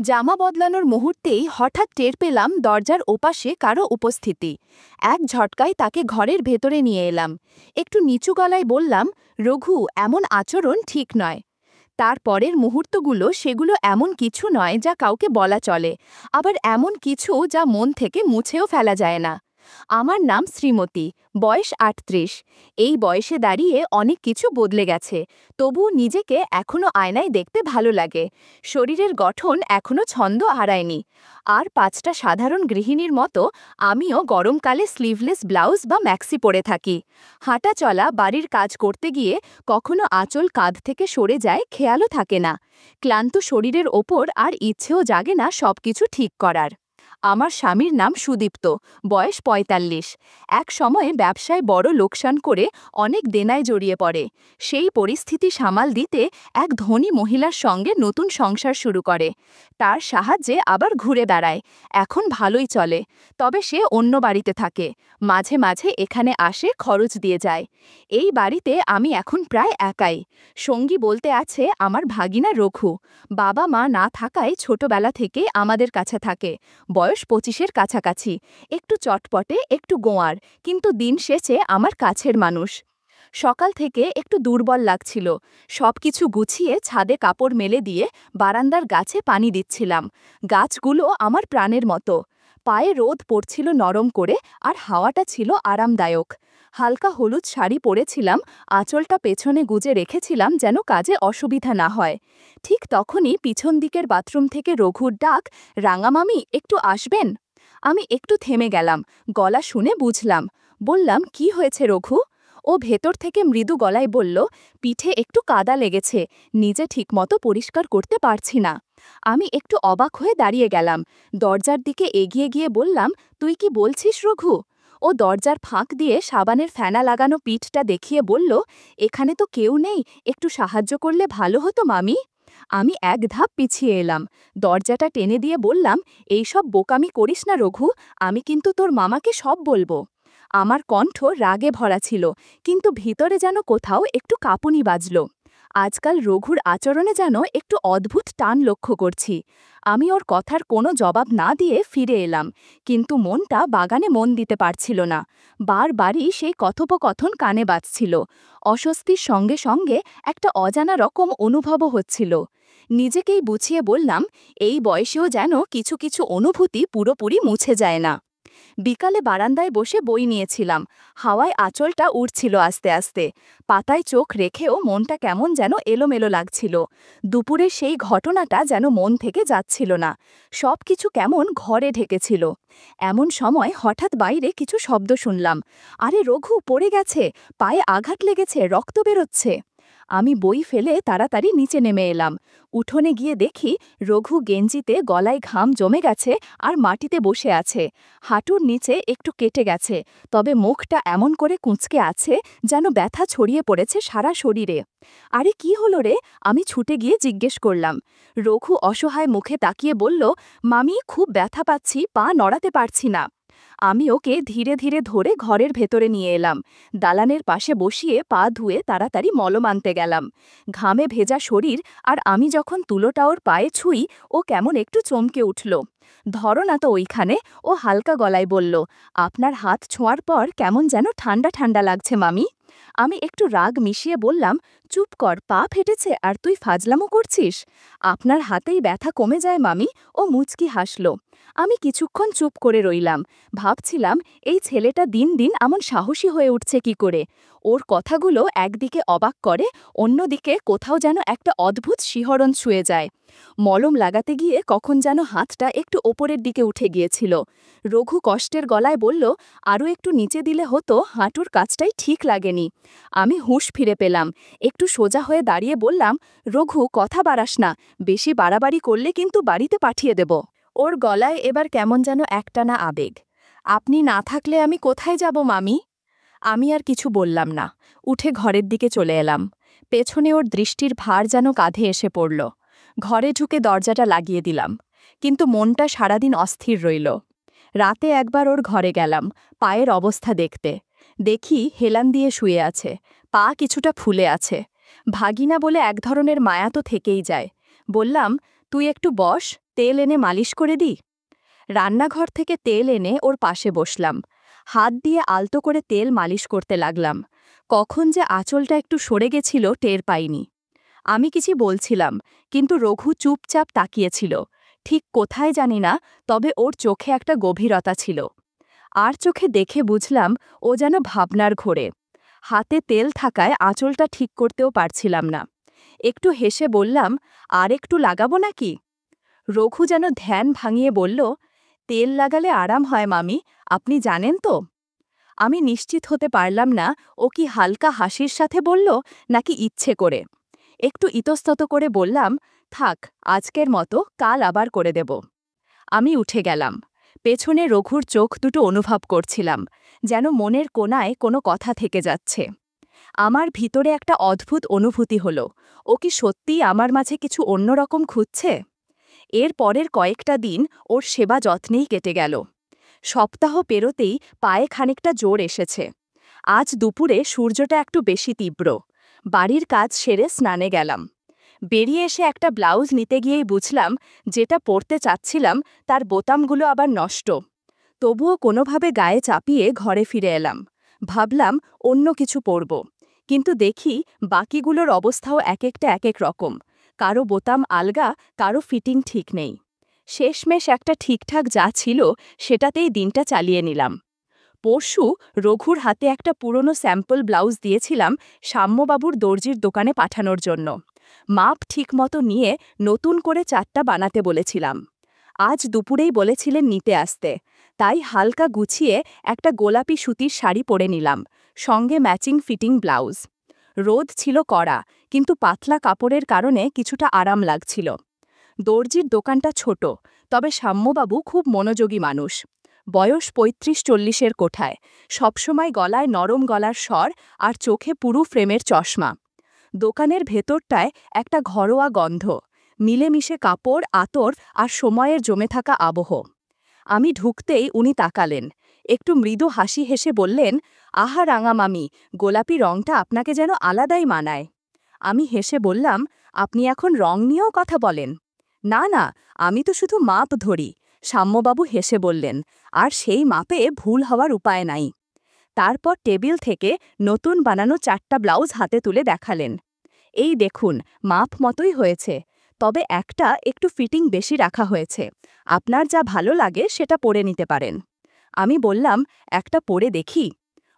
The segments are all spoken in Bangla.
জামা বদলানোর মুহূর্তেই হঠাৎ টের পেলাম দরজার ওপাশে কারো উপস্থিতি। এক ঝটকায় তাকে ঘরের ভেতরে নিয়ে এলাম। একটু নিচু গলায় বললাম, রঘু, এমন আচরণ ঠিক নয়। তার পরের মুহূর্তগুলো সেগুলো এমন কিছু নয় যা কাউকে বলা চলে, আবার এমন কিছু যা মন থেকে মুছেও ফেলা যায় না। আমার নাম শ্রীমতী, বয়স ৩৮। এই বয়সে দাঁড়িয়ে অনেক কিছু বদলে গেছে, তবুও নিজেকে এখনও আয়নায় দেখতে ভালো লাগে। শরীরের গঠন এখনও ছন্দ হারায়নি। আর ৫টা সাধারণ গৃহিণীর মতো আমিও গরমকালে স্লিভলেস ব্লাউজ বা ম্যাক্সি পরে থাকি। হাঁটা চলা, বাড়ির কাজ করতে গিয়ে কখনো আঁচল কাঁধ থেকে সরে যায়, খেয়ালও থাকে না। ক্লান্ত শরীরের ওপর আর ইচ্ছেও জাগে না সবকিছু ঠিক করার। আমার স্বামীর নাম সুদীপ্ত, বয়স ৪৫। এক সময়ে ব্যবসায় বড় লোকসান করে অনেক দেনায় জড়িয়ে পড়ে। সেই পরিস্থিতি সামাল দিতে এক ধনী মহিলার সঙ্গে নতুন সংসার শুরু করে। তার সাহায্যে আবার ঘুরে দাঁড়ায়। এখন ভালোই চলে, তবে সে অন্য বাড়িতে থাকে। মাঝে মাঝে এখানে আসে, খরচ দিয়ে যায়। এই বাড়িতে আমি এখন প্রায় একাই। সঙ্গী বলতে আছে আমার ভাগিনা রঘু। বাবা মা না থাকায় ছোটবেলা থেকে আমাদের কাছে থাকে। বয়স ২৫-এর কাছাকাছি, একটু চটপটে, একটু গোঁয়ার, কিন্তু দিন শেষে আমার কাছের মানুষ। সকাল থেকে একটু দুর্বল লাগছিল। সবকিছু গুছিয়ে ছাদে কাপড় মেলে দিয়ে বারান্দার গাছে পানি দিচ্ছিলাম। গাছগুলো আমার প্রাণের মতো। পায়ে রোদ পড়ছিল নরম করে, আর হাওয়াটা ছিল আরামদায়ক। হালকা হলুদ শাড়ি পরেছিলাম, আঁচলটা পেছনে গুজে রেখেছিলাম যেন কাজে অসুবিধা না হয়। ঠিক তখনই পিছন দিকের বাথরুম থেকে রঘুর ডাক, রাঙামামি, একটু আসবেন? আমি একটু থেমে গেলাম, গলা শুনে বুঝলাম। বললাম, কি হয়েছে রঘু? ও ভেতর থেকে মৃদু গলায় বলল, পিঠে একটু কাদা লেগেছে, নিজে ঠিকমতো পরিষ্কার করতে পারছি না। আমি একটু অবাক হয়ে দাঁড়িয়ে গেলাম। দরজার দিকে এগিয়ে গিয়ে বললাম, তুই কি বলছিস রঘু? ও দরজার ফাঁক দিয়ে সাবানের ফেনা লাগানো পিঠটা দেখিয়ে বলল, এখানে তো কেউ নেই, একটু সাহায্য করলে ভালো হতো মামি। আমি এক ধাপ পিছিয়ে এলাম, দরজাটা টেনে দিয়ে বললাম, এইসব বোকামি করিস না রঘু, আমি কিন্তু তোর মামাকে সব বলবো। আমার কণ্ঠ রাগে ভরা ছিল, কিন্তু ভিতরে যেন কোথাও একটু কাঁপুনি বাজল। আজকাল রঘুর আচরণে যেন একটু অদ্ভুত টান লক্ষ্য করছি। আমি ওর কথার কোনো জবাব না দিয়ে ফিরে এলাম, কিন্তু মনটা বাগানে মন দিতে পারছিল না। বারবারই সেই কথোপকথন কানে বাজছিল। অস্বস্তির সঙ্গে সঙ্গে একটা অজানা রকম অনুভবও হচ্ছিল। নিজেকেই বুঝিয়ে বললাম, এই বয়সেও যেন কিছু কিছু অনুভূতি পুরোপুরি মুছে যায় না। বিকালে বারান্দায় বসে বই নিয়েছিলাম। হাওয়ায় আঁচলটা উড়ছিল আস্তে আস্তে। পাতায় চোখ রেখেও মনটা কেমন যেন এলোমেলো লাগছিল। দুপুরে সেই ঘটনাটা যেন মন থেকে যাচ্ছিল না। সব কিছু কেমন ঘরে ঢেকেছিল। এমন সময় হঠাৎ বাইরে কিছু শব্দ শুনলাম। আরে রঘু, পড়ে গেছে, পায়ে আঘাত লেগেছে, রক্ত বেরোচ্ছে। আমি বই ফেলে তাড়াতাড়ি নিচে নেমে এলাম। উঠোনে গিয়ে দেখি রঘু গেঞ্জিতে গলায় ঘাম জমে গেছে আর মাটিতে বসে আছে। হাঁটুর নিচে একটু কেটে গেছে, তবে মুখটা এমন করে কুঁচকে আছে যেন ব্যথা ছড়িয়ে পড়েছে সারা শরীরে। আরে কি হলো রে? আমি ছুটে গিয়ে জিজ্ঞেস করলাম। রঘু অসহায় মুখে তাকিয়ে বলল, মামি, খুব ব্যথা পাচ্ছি, পা নড়াতে পারছি না। আমি ওকে ধীরে ধীরে ধরে ঘরের ভেতরে নিয়ে এলাম। দালানের পাশে বসিয়ে পা ধুয়ে তাড়াতাড়ি মলম আনতে গেলাম। ঘামে ভেজা শরীর, আর আমি যখন তুলোটা ওর পায়ে ছুঁই, ও কেমন একটু চমকে উঠল। ধরো না তো ওইখানে, ও হালকা গলায় বলল, আপনার হাত ছোঁয়ার পর কেমন যেন ঠান্ডা ঠান্ডা লাগছে মামি। আমি একটু রাগ মিশিয়ে বললাম, চুপ কর, পা ফেটেছে আর তুই ফাজলামো করছিস? আপনার হাতেই ব্যথা কমে যায় মামি। ও মুচকি হাসল। আমি কিছুক্ষণ চুপ করে রইলাম, ভাবছিলাম এই ছেলেটা দিন দিন এমন সাহসী হয়ে উঠছে কি করে। ওর কথাগুলো একদিকে অবাক করে, অন্যদিকে কোথাও যেন একটা অদ্ভুত শিহরণ ছুঁয়ে যায়। মলম লাগাতে গিয়ে কখন যেন হাতটা একটু ওপরের দিকে উঠে গিয়েছিল। রঘু কষ্টের গলায় বলল, আরও একটু নিচে দিলে হতো, হাঁটুর কাজটাই ঠিক লাগেনি। আমি হুঁশ ফিরে পেলাম, একটু সোজা হয়ে দাঁড়িয়ে বললাম, রঘু, কথা বাড়াস না, বেশি বাড়াবাড়ি করলে কিন্তু বাড়িতে পাঠিয়ে দেব। ওর গলায় এবার কেমন যেন একটানা আবেগ। আপনি না থাকলে আমি কোথায় যাব মামি? আমি আর কিছু বললাম না, উঠে ঘরের দিকে চলে এলাম। পেছনে ওর দৃষ্টির ভার যেন কাঁধে এসে পড়ল। ঘরে ঢুকে দরজাটা লাগিয়ে দিলাম, কিন্তু মনটা সারাদিন অস্থির রইল। রাতে একবার ওর ঘরে গেলাম, পায়ের অবস্থা দেখতে। দেখি হেলান দিয়ে শুয়ে আছে, পা কিছুটা ফুলে আছে। ভাগিনা বলে এক ধরনের মায়া তো থেকেই যায়। বললাম, তুই একটু বস, তেল এনে মালিশ করে দিই। রান্নাঘর থেকে তেল এনে ওর পাশে বসলাম। হাত দিয়ে আলতো করে তেল মালিশ করতে লাগলাম। কখন যে আঁচলটা একটু সরে গেছিল টের পাইনি। আমি কিছু বলছিলাম, কিন্তু রঘু চুপচাপ তাকিয়েছিল। ঠিক কোথায় জানি না, তবে ওর চোখে একটা গভীরতা ছিল। আর চোখে দেখে বুঝলাম ও যেন ভাবনার ঘোরে। হাতে তেল থাকায় আঁচলটা ঠিক করতেও পারছিলাম না। একটু হেসে বললাম, আর একটু লাগাবো নাকি? রঘু যেন ধ্যান ভাঙিয়ে বলল, তেল লাগালে আরাম হয় মামি, আপনি জানেন তো? আমি নিশ্চিত হতে পারলাম না ও কি হালকা হাসির সাথে বলল নাকি ইচ্ছে করে। একটু ইতস্তত করে বললাম, থাক, আজকের মতো কাল আবার করে দেব। আমি উঠে গেলাম। পেছনে রঘুর চোখ দুটো অনুভব করছিলাম, যেন মনের কোণায় কোনো কথা থেকে যাচ্ছে। আমার ভিতরে একটা অদ্ভুত অনুভূতি হলো, ও কি সত্যিই আমার মাঝে কিছু অন্যরকম খুঁজছে? এর পরের কয়েকটা দিন ওর সেবা যত্নেই কেটে গেল। সপ্তাহ পেরোতেই পায়ে খানিকটা জোর এসেছে। আজ দুপুরে সূর্যটা একটু বেশি তীব্র। বাড়ির কাজ সেরে স্নানে গেলাম। বেরিয়ে এসে একটা ব্লাউজ নিতে গিয়েই বুঝলাম, যেটা পরতে চাচ্ছিলাম তার বোতামগুলো আবার নষ্ট। তবুও কোনোভাবে গায়ে চাপিয়ে ঘরে ফিরে এলাম। ভাবলাম অন্য কিছু পরব, কিন্তু দেখি বাকিগুলোর অবস্থাও এক এক রকম। কারো বোতাম আলগা, কারো ফিটিং ঠিক নেই। শেষমেশ একটা ঠিকঠাক যা ছিল সেটাতেই দিনটা চালিয়ে নিলাম। পরশু রঘুর হাতে একটা পুরনো স্যাম্পল ব্লাউজ দিয়েছিলাম সাম্যবাবুর দর্জির দোকানে পাঠানোর জন্য। মাপ ঠিকমতো নিয়ে নতুন করে 4টা বানাতে বলেছিলাম। আজ দুপুরেই বলেছিলেন নিতে আসতে, তাই হালকা গুছিয়ে একটা গোলাপি সুতির শাড়ি পরে নিলাম, সঙ্গে ম্যাচিং ফিটিং ব্লাউজ। রোদ ছিল কড়া, কিন্তু পাতলা কাপড়ের কারণে কিছুটা আরাম লাগছিল। দর্জির দোকানটা ছোট, তবে সাম্যবাবু খুব মনোযোগী মানুষ। বয়স ৩৫-৪০-এর কোঠায়, সবসময় গলায় নরম গলার স্বর আর চোখে পুরু ফ্রেমের চশমা। দোকানের ভেতরটায় একটা ঘরোয়া গন্ধ, মিলেমিশে কাপড়, আতর আর সময়ের জমে থাকা আবহ। আমি ঢুকতেই উনি তাকালেন, একটু মৃদু হাসি হেসে বললেন, আহা রাঙা মামি, গোলাপি রংটা আপনাকে যেন আলাদাই মানায়। আমি হেসে বললাম, আপনি এখন রং নিয়েও কথা বলেন? না না, আমি তো শুধু মাপ ধরি। সাম্যবাবু হেসে বললেন, আর সেই মাপে ভুল হওয়ার উপায় নাই। তারপর টেবিল থেকে নতুন বানানো 4টা ব্লাউজ হাতে তুলে দেখালেন। এই দেখুন, মাপ মতোই হয়েছে, তবে একটা একটু ফিটিং বেশি রাখা হয়েছে। আপনার যা ভালো লাগে সেটা পরে নিতে পারেন। আমি বললাম, একটা পরে দেখি।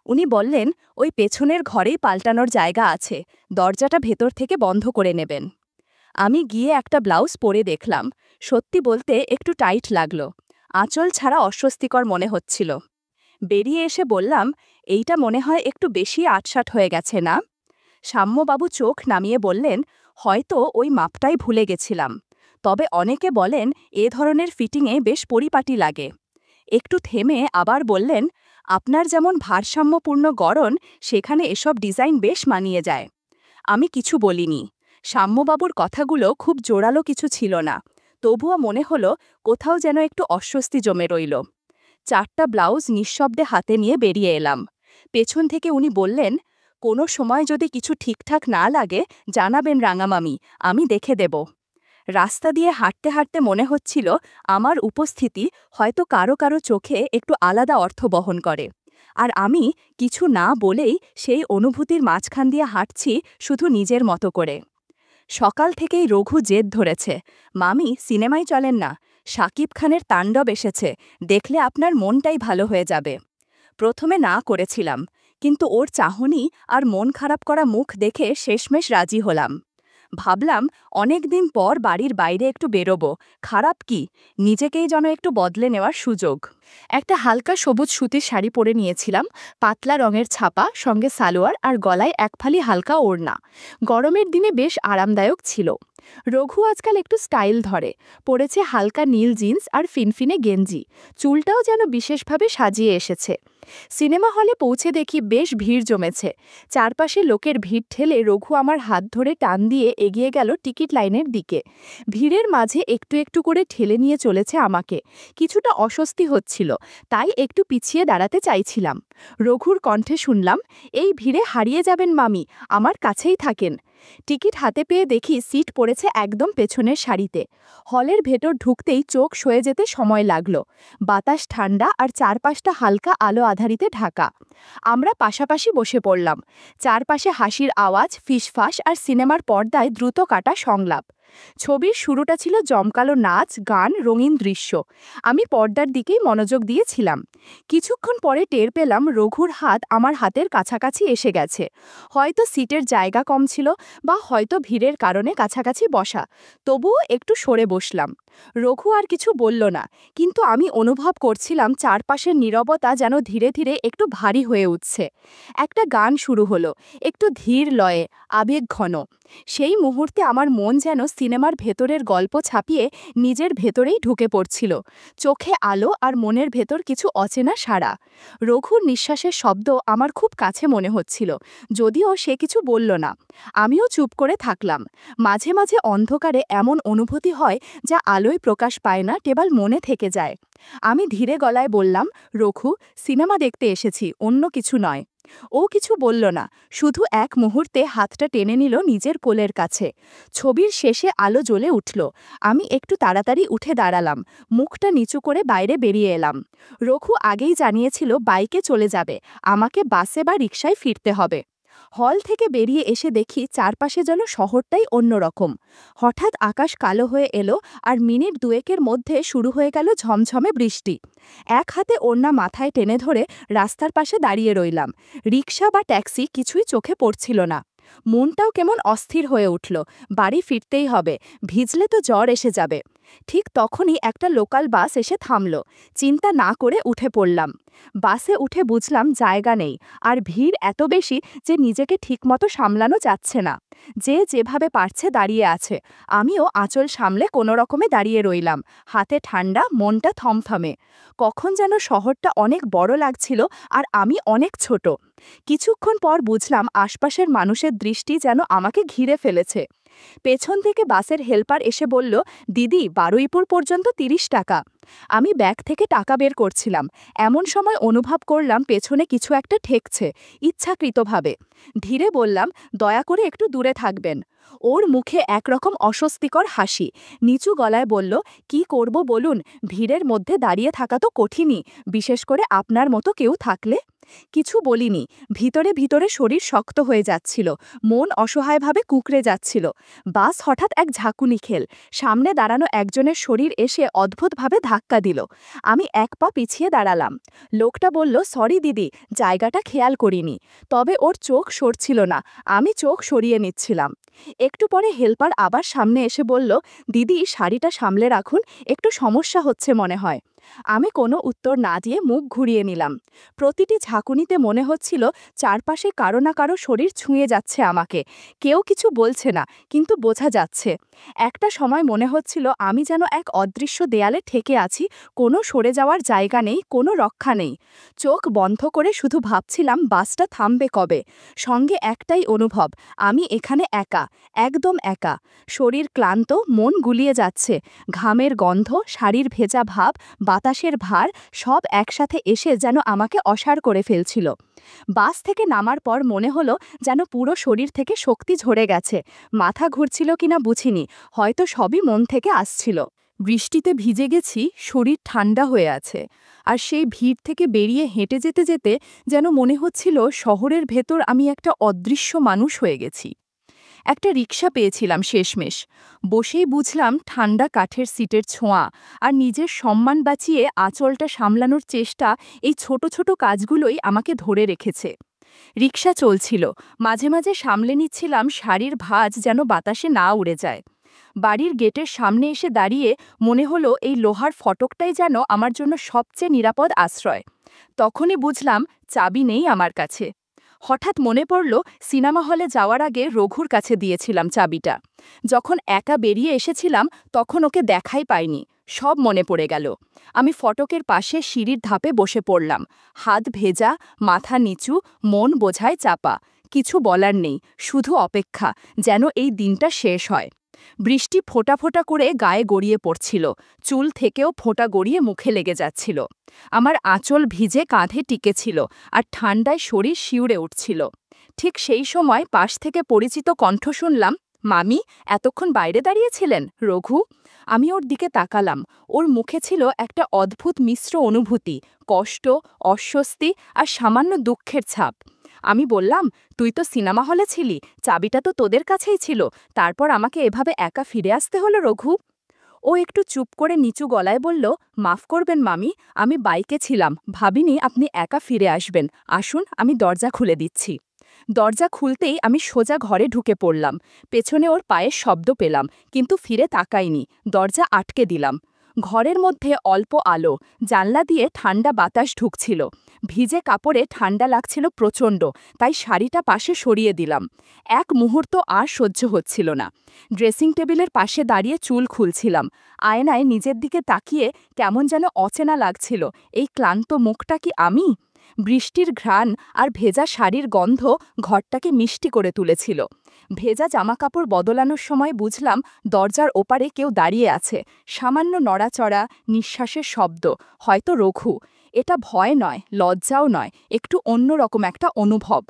উনি বললেন, ওই পেছনের ঘরেই পাল্টানোর জায়গা আছে, দরজাটা ভেতর থেকে বন্ধ করে নেবেন। আমি গিয়ে একটা ব্লাউজ পরে দেখলাম। সত্যি বলতে একটু টাইট লাগলো, আঁচল ছাড়া অস্বস্তিকর মনে হচ্ছিল। বেরিয়ে এসে বললাম, এইটা মনে হয় একটু বেশি আটসাট হয়ে গেছে না? সাম্যবাবু চোখ নামিয়ে বললেন, হয়তো ওই মাপটাই ভুলে গেছিলাম, তবে অনেকে বলেন এ ধরনের ফিটিংয়ে বেশ পরিপাটি লাগে। একটু থেমে আবার বললেন, আপনার যেমন ভারসাম্যপূর্ণ গড়ন, সেখানে এসব ডিজাইন বেশ মানিয়ে যায়। আমি কিছু বলিনি। সাম্যবাবুর কথাগুলো খুব জোরালো কিছু ছিল না, তবুও মনে হলো কোথাও যেন একটু অস্বস্তি জমে রইল। 4টা ব্লাউজ নিঃশব্দে হাতে নিয়ে বেরিয়ে এলাম। পেছন থেকে উনি বললেন, কোনো সময় যদি কিছু ঠিকঠাক না লাগে জানাবেন রাঙামামি, আমি দেখে দেব। রাস্তা দিয়ে হাঁটতে হাঁটতে মনে হচ্ছিল আমার উপস্থিতি হয়তো কারো কারো চোখে একটু আলাদা অর্থ বহন করে, আর আমি কিছু না বলেই সেই অনুভূতির মাঝখান দিয়ে হাঁটছি শুধু নিজের মতো করে। সকাল থেকেই রঘু জেদ ধরেছে, মামি সিনেমায় চলেন না, শাকিব খানের তাণ্ডব এসেছে, দেখলে আপনার মনটাই ভালো হয়ে যাবে। প্রথমে না করেছিলাম, কিন্তু ওর চাহনি আর মন খারাপ করা মুখ দেখে শেষমেশ রাজি হলাম। ভাবলাম অনেক দিন পর বাড়ির বাইরে একটু বেরোবো, খারাপ কি, নিজেকেই যেন একটু বদলে নেওয়ার সুযোগ। একটা হালকা সবুজ সুতির শাড়ি পরে নিয়েছিলাম, পাতলা রঙের ছাপা, সঙ্গে সালোয়ার আর গলায় একফালি হালকা ওড়না। গরমের দিনে বেশ আরামদায়ক ছিল। রঘু আজকাল একটু স্টাইল ধরে, পরেছে হালকা নীল জিন্স আর ফিনফিনে গেঞ্জি, চুলটাও যেন বিশেষভাবে সাজিয়ে এসেছে। সিনেমা হলে পৌঁছে দেখি বেশ ভিড় জমেছে। চারপাশে লোকের ভিড় ঠেলে রঘু আমার হাত ধরে টান দিয়ে এগিয়ে গেল টিকিট লাইনের দিকে। ভিড়ের মাঝে একটু একটু করে ঠেলে নিয়ে চলেছে আমাকে। কিছুটা অস্বস্তি হচ্ছিল, তাই একটু পিছিয়ে দাঁড়াতে চাইছিলাম। রঘুর কণ্ঠে শুনলাম, এই ভিড়ে হারিয়ে যাবেন মামি, আমার কাছেই থাকেন। টিকিট হাতে পেয়ে দেখি সিট পড়েছে একদম পেছনের সারিতে। হলের ভেতর ঢুকতেই চোখ সয়ে যেতে সময় লাগলো। বাতাস ঠান্ডা আর চারপাশটা হালকা আলো আধারিতে ঢাকা। আমরা পাশাপাশি বসে পড়লাম। চারপাশে হাসির আওয়াজ, ফিসফাস আর সিনেমার পর্দায় দ্রুত কাটা সংলাপ। ছবির শুরুটা ছিল জমকালো নাচ, গান, রঙিন দৃশ্য। আমি পর্দার দিকেই মনোযোগ দিয়েছিলাম। কিছুক্ষণ পরে টের পেলাম রঘুর হাত আমার হাতের কাছাকাছি এসে গেছে। হয়তো সিটের জায়গা কম ছিল বা হয়তো ভিড়ের কারণে কাছাকাছি বসা। তবুও একটু সরে বসলাম। রঘু আর কিছু বলল না, কিন্তু আমি অনুভব করছিলাম চারপাশের নীরবতা যেন ধীরে ধীরে একটু ভারী হয়ে উঠছে। একটা গান শুরু হলো, একটু ধীর লয়ে, আবেগঘন। সেই মুহূর্তে আমার মন যেন সিনেমার ভেতরের গল্প ছাপিয়ে নিজের ভেতরেই ঢুকে পড়ছিল। চোখে আলো আর মনের ভেতর কিছু অচেনা সাড়া। রঘুর নিঃশ্বাসের শব্দ আমার খুব কাছে মনে হচ্ছিল, যদিও সে কিছু বলল না। আমিও চুপ করে থাকলাম। মাঝে মাঝে অন্ধকারে এমন অনুভূতি হয় যা আলোয় প্রকাশ পায় না, কেবল মনে থেকে যায়। আমি ধীরে গলায় বললাম, রঘু, সিনেমা দেখতে এসেছি, অন্য কিছু নয়। ও কিছু বলল না, শুধু এক মুহূর্তে হাতটা টেনে নিল নিজের কোলের কাছে। ছবির শেষে আলো জ্বলে উঠল। আমি একটু তাড়াতাড়ি উঠে দাঁড়ালাম, মুখটা নিচু করে বাইরে বেরিয়ে এলাম। রঘু আগেই জানিয়েছিল বাইকে চলে যাবে, আমাকে বাসে বা রিকশায় ফিরতে হবে। হল থেকে বেরিয়ে এসে দেখি চারপাশে যেন শহরটাই অন্যরকম। হঠাৎ আকাশ কালো হয়ে এলো আর মিনিট দুয়েকের মধ্যে শুরু হয়ে গেল ঝমঝমে বৃষ্টি। এক হাতে ওড়না মাথায় টেনে ধরে রাস্তার পাশে দাঁড়িয়ে রইলাম। রিকশা বা ট্যাক্সি কিছুই চোখে পড়ছিল না। মনটাও কেমন অস্থির হয়ে উঠল। বাড়ি ফিরতেই হবে, ভিজলে তো জ্বর এসে যাবে। ঠিক তখনই একটা লোকাল বাস এসে থামল। চিন্তা না করে উঠে পড়লাম। বাসে উঠে বুঝলাম জায়গা নেই, আর ভিড় এত বেশি যে নিজেকে ঠিকমতো সামলানো যাচ্ছে না। যে যেভাবে পারছে দাঁড়িয়ে আছে। আমিও আঁচল সামলে কোনো রকমে দাঁড়িয়ে রইলাম, হাতে ঠান্ডা, মনটা থমথমে। কখন যেন শহরটা অনেক বড় লাগছিল আর আমি অনেক ছোট। কিছুক্ষণ পর বুঝলাম আশপাশের মানুষের দৃষ্টি যেন আমাকে ঘিরে ফেলেছে। পেছন থেকে বাসের হেল্পার এসে বলল, দিদি, বারুইপুর পর্যন্ত ৩০ টাকা। আমি ব্যাগ থেকে টাকা বের করছিলাম। এমন সময় অনুভব করলাম পেছনে কিছু একটা ঠেকছে, ইচ্ছাকৃতভাবে। ধীরে বললাম, দয়া করে একটু দূরে থাকবেন। ওর মুখে একরকম অস্বস্তিকর হাসি। নিচু গলায় বলল, কি করব বলুন, ভিড়ের মধ্যে দাঁড়িয়ে থাকা তো কঠিনই, বিশেষ করে আপনার মতো কেউ থাকলে। কিছু বলিনি। ভিতরে ভিতরে শরীর শক্ত হয়ে যাচ্ছিল, মন অসহায়ভাবে কুঁকড়ে যাচ্ছিল। বাস হঠাৎ এক ঝাঁকুনি খেল। সামনে দাঁড়ানো একজনের শরীর এসে অদ্ভুতভাবে ধাক্কা দিল। আমি এক পা পিছিয়ে দাঁড়ালাম। লোকটা বলল, সরি দিদি, জায়গাটা খেয়াল করিনি। তবে ওর চোখ সরছিল না, আমি চোখ সরিয়ে নিচ্ছিলাম। একটু পরে হেল্পার আবার সামনে এসে বলল, দিদি, শাড়িটা সামলে রাখুন, একটু সমস্যা হচ্ছে মনে হয়। আমি কোনো উত্তর না দিয়ে মুখ ঘুরিয়ে নিলাম। প্রতিটি ঝাঁকুনিতে মনে হচ্ছিল চারপাশে কারো না কারো শরীর ছুঁয়ে যাচ্ছে আমাকে। কেউ কিছু বলছে না, কিন্তু বোঝা যাচ্ছে। একটা সময় মনে হচ্ছিল আমি যেন এক অদৃশ্য দেয়ালে ঠেকে আছি, কোনো সরে যাওয়ার জায়গা নেই, কোনো রক্ষা নেই। চোখ বন্ধ করে শুধু ভাবছিলাম বাসটা থামবে কবে। সঙ্গে একটাই অনুভব, আমি এখানে একা, একদম একা। শরীর ক্লান্ত, মন গুলিয়ে যাচ্ছে। ঘামের গন্ধ, শাড়ির ভেজা ভাব, বাতাসের ভার, সব একসাথে এসে যেন আমাকে অসাড় করে ফেলছিল। বাস থেকে নামার পর মনে হলো যেন পুরো শরীর থেকে শক্তি ঝরে গেছে। মাথা ঘুরছিল কিনা বুঝিনি, হয়তো সবই মন থেকে আসছিল। বৃষ্টিতে ভিজে গেছি, শরীর ঠান্ডা হয়ে আছে। আর সেই ভিড় থেকে বেরিয়ে হেঁটে যেতে যেতে যেন মনে হচ্ছিল শহরের ভেতর আমি একটা অদৃশ্য মানুষ হয়ে গেছি। একটা রিকশা পেয়েছিলাম শেষমেশ। বসেই বুঝলাম ঠান্ডা কাঠের সিটের ছোঁয়া আর নিজের সম্মান বাঁচিয়ে আঁচলটা সামলানোর চেষ্টা, এই ছোট ছোট কাজগুলোই আমাকে ধরে রেখেছে। রিকশা চলছিল, মাঝে মাঝে সামলে নিচ্ছিলাম শাড়ির ভাঁজ যেন বাতাসে না উড়ে যায়। বাড়ির গেটের সামনে এসে দাঁড়িয়ে মনে হলো এই লোহার ফটকটাই যেন আমার জন্য সবচেয়ে নিরাপদ আশ্রয়। তখনই বুঝলাম চাবি নেই আমার কাছে। হঠাৎ মনে পড়ল সিনেমা হলে যাওয়ার আগে রঘুর কাছে দিয়েছিলাম চাবিটা। যখন একা বেরিয়ে এসেছিলাম তখন ওকে দেখাই পাইনি, সব মনে পড়ে গেল। আমি ফটকের পাশে সিঁড়ির ধাপে বসে পড়লাম। হাত ভেজা, মাথা নিচু, মন বোঝায় চাপা। কিছু বলার নেই, শুধু অপেক্ষা, যেন এই দিনটা শেষ হয়। বৃষ্টি ফোঁটা ফোঁটা করে গায়ে গড়িয়ে পড়ছিল, চুল থেকেও ফোঁটা গড়িয়ে মুখে লেগে যাচ্ছিল। আমার আঁচল ভিজে কাঁধে টিকেছিল আর ঠান্ডায় শরীর শিউরে উঠছিল। ঠিক সেই সময় পাশ থেকে পরিচিত কণ্ঠ শুনলাম, মামি, এতক্ষণ বাইরে দাঁড়িয়েছিলেন? রঘু। আমি ওর দিকে তাকালাম। ওর মুখে ছিল একটা অদ্ভুত মিশ্র অনুভূতি, কষ্ট, অস্বস্তি আর সামান্য দুঃখের ছাপ। আমি বললাম, তুই তো সিনেমা হলে ছিলি, চাবিটা তো তোদের কাছেই ছিল, তারপর আমাকে এভাবে একা ফিরে আসতে হলো রঘু। ও একটু চুপ করে নিচু গলায় বলল, মাফ করবেন মামি, আমি বাইকে ছিলাম, ভাবিনি আপনি একা ফিরে আসবেন। আসুন, আমি দরজা খুলে দিচ্ছি। দরজা খুলতেই আমি সোজা ঘরে ঢুকে পড়লাম। পেছনে ওর পায়ের শব্দ পেলাম, কিন্তু ফিরে তাকাইনি। দরজা আটকে দিলাম। ঘরের মধ্যে অল্প আলো, জানলা দিয়ে ঠান্ডা বাতাস ঢুকছিল। ভিজে কাপড়ে ঠান্ডা লাগছিল প্রচণ্ড, তাই শাড়িটা পাশে সরিয়ে দিলাম। এক মুহূর্ত আর সহ্য হচ্ছিল না। ড্রেসিং টেবিলের পাশে দাঁড়িয়ে চুল খুলছিলাম। আয়নায় নিজের দিকে তাকিয়ে কেমন যেন অচেনা লাগছিল। এই ক্লান্ত মুখটা কি আমি? বৃষ্টির ঘ্রাণ আর ভেজা শাড়ির গন্ধ ঘরটাকে মিষ্টি করে তুলেছিল। ভেজা জামাকাপড় বদলানোর সময় বুঝলাম দরজার ওপারে কেউ দাঁড়িয়ে আছে। সামান্য নড়াচড়া, নিঃশ্বাসের শব্দ, হয়তো রঘু। এটা ভয় নয়, লজ্জাও নয়, একটু অন্যরকম একটা অনুভব।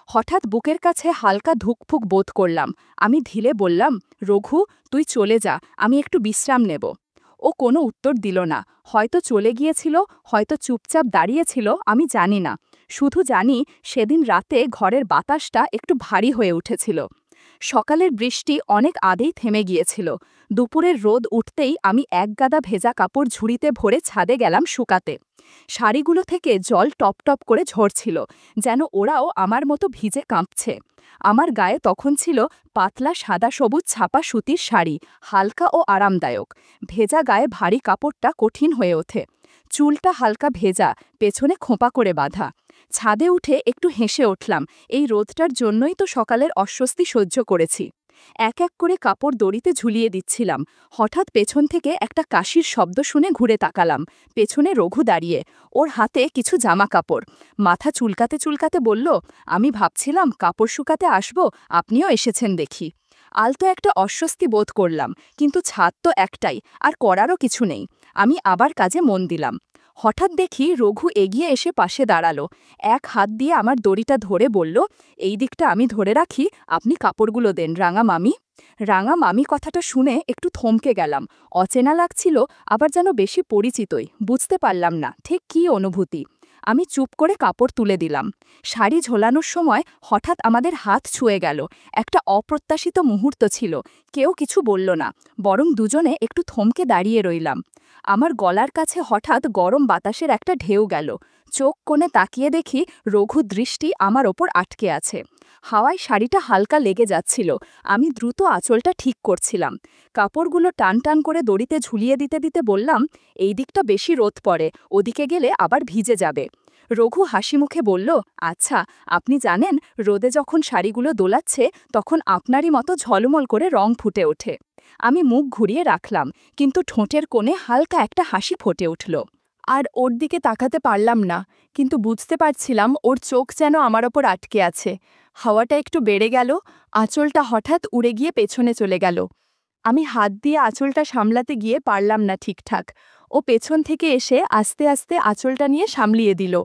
হঠাৎ বুকের কাছে হালকা ধুকফুক বোধ করলাম। আমি ধীরে বললাম, রঘু, তুই চলে যা, আমি একটু বিশ্রাম নেব। ও কোনো উত্তর দিল না। হয়তো চলে গিয়েছিল, হয়তো চুপচাপ দাঁড়িয়েছিল, আমি জানি না। শুধু জানি সেদিন রাতে ঘরের বাতাসটা একটু ভারী হয়ে উঠেছিল। সকালের বৃষ্টি অনেক আগেই থেমে গিয়েছিল। দুপুরের রোদ উঠতেই আমি একগাদা ভেজা কাপড় ঝুড়িতে ভরে ছাদে গেলাম শুকাতে। শাড়িগুলো থেকে জল টপ টপ করে ঝরছিল, যেন ওরাও আমার মতো ভিজে কাঁপছে। আমার গায়ে তখন ছিল পাতলা সাদা সবুজ ছাপা সুতির শাড়ি, হালকা ও আরামদায়ক। ভেজা গায়ে ভারী কাপড়টা কঠিন হয়ে ওঠে। চুলটা হালকা ভেজা, পেছনে খোঁপা করে বাঁধা। ছাদে উঠে একটু হেসে উঠলাম। এই রোদটার জন্যই তো সকালের অস্বস্তি সহ্য করেছি। এক এক করে কাপড় দড়িতে ঝুলিয়ে দিচ্ছিলাম। হঠাৎ পেছন থেকে একটা কাশির শব্দ শুনে ঘুরে তাকালাম। পেছনে রঘু দাঁড়িয়ে, ওর হাতে কিছু জামা কাপড়। মাথা চুলকাতে চুলকাতে বলল, আমি ভাবছিলাম কাপড় শুকাতে আসব, আপনিও এসেছেন দেখি। আলতো একটা অস্বস্তি বোধ করলাম, কিন্তু ছাদ তো একটাই, আর করারও কিছু নেই। আমি আবার কাজে মন দিলাম। হঠাৎ দেখি রঘু এগিয়ে এসে পাশে দাঁড়ালো। এক হাত দিয়ে আমার দড়িটা ধরে বলল, এই দিকটা আমি ধরে রাখি, আপনি কাপড়গুলো দেন, রাঙা মামি। রাঙা মামি কথাটা শুনে একটু থমকে গেলাম। অচেনা লাগছিল, আবার যেন বেশি পরিচিতই। বুঝতে পারলাম না ঠিক কী অনুভূতি। আমি চুপ করে কাপড় তুলে দিলাম। শাড়ি ঝোলানোর সময় হঠাৎ আমাদের হাত ছুঁয়ে গেল। একটা অপ্রত্যাশিত মুহূর্ত ছিল। কেউ কিছু বলল না, বরং দুজনে একটু থমকে দাঁড়িয়ে রইলাম। আমার গলার কাছে হঠাৎ গরম বাতাসের একটা ঢেউ গেল। চোখ কোণে তাকিয়ে দেখি রঘু দৃষ্টি আমার ওপর আটকে আছে। হাওয়ায় শাড়িটা হালকা লেগে যাচ্ছিল। আমি দ্রুত আঁচলটা ঠিক করছিলাম। কাপড়গুলো টান টান করে দড়িতে ঝুলিয়ে দিতে দিতে বললাম, এই দিকটা বেশি রোদ পড়ে, ওদিকে গেলে আবার ভিজে যাবে। রঘু হাসি মুখে বলল, আচ্ছা, আপনি জানেন রোদে যখন শাড়িগুলো দোলাচ্ছে তখন আপনারই মতো ঝলমল করে রং ফুটে ওঠে। আমি মুখ ঘুরিয়ে রাখলাম, কিন্তু ঠোঁটের কোণে হালকা একটা হাসি ফুটে উঠল। আর ওর দিকে তাকাতে পারলাম না, কিন্তু বুঝতে পারছিলাম ওর চোখ যেন আমার ওপর আটকে আছে। হাওয়াটা একটু বেড়ে গেল, আঁচলটা হঠাৎ উড়ে গিয়ে পেছনে চলে গেল। আমি হাত দিয়ে আঁচলটা সামলাতে গিয়ে পারলাম না ঠিকঠাক। ও পেছন থেকে এসে আস্তে আস্তে আঁচলটা নিয়ে সামলিয়ে দিল।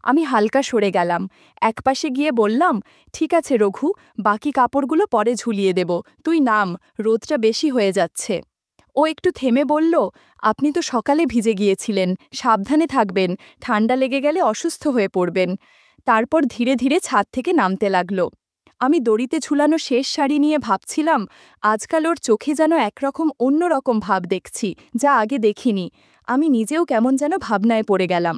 আমি হালকা সরে গেলাম। একপাশে গিয়ে বললাম, ঠিক আছে রঘু, বাকি কাপড়গুলো পরে ঝুলিয়ে দেব, তুই নাম, রোদটা বেশি হয়ে যাচ্ছে। ও একটু থেমে বলল, আপনি তো সকালে ভিজে গিয়েছিলেন, সাবধানে থাকবেন, ঠান্ডা লেগে গেলে অসুস্থ হয়ে পড়বেন। তারপর ধীরে ধীরে ছাদ থেকে নামতে লাগল। আমি দড়িতে ঝুলানো শেষ শাড়ি নিয়ে ভাবছিলাম, আজকাল ওর চোখে যেন একরকম অন্যরকম ভাব দেখছি, যা আগে দেখিনি। আমি নিজেও কেমন যেন ভাবনায় পড়ে গেলাম।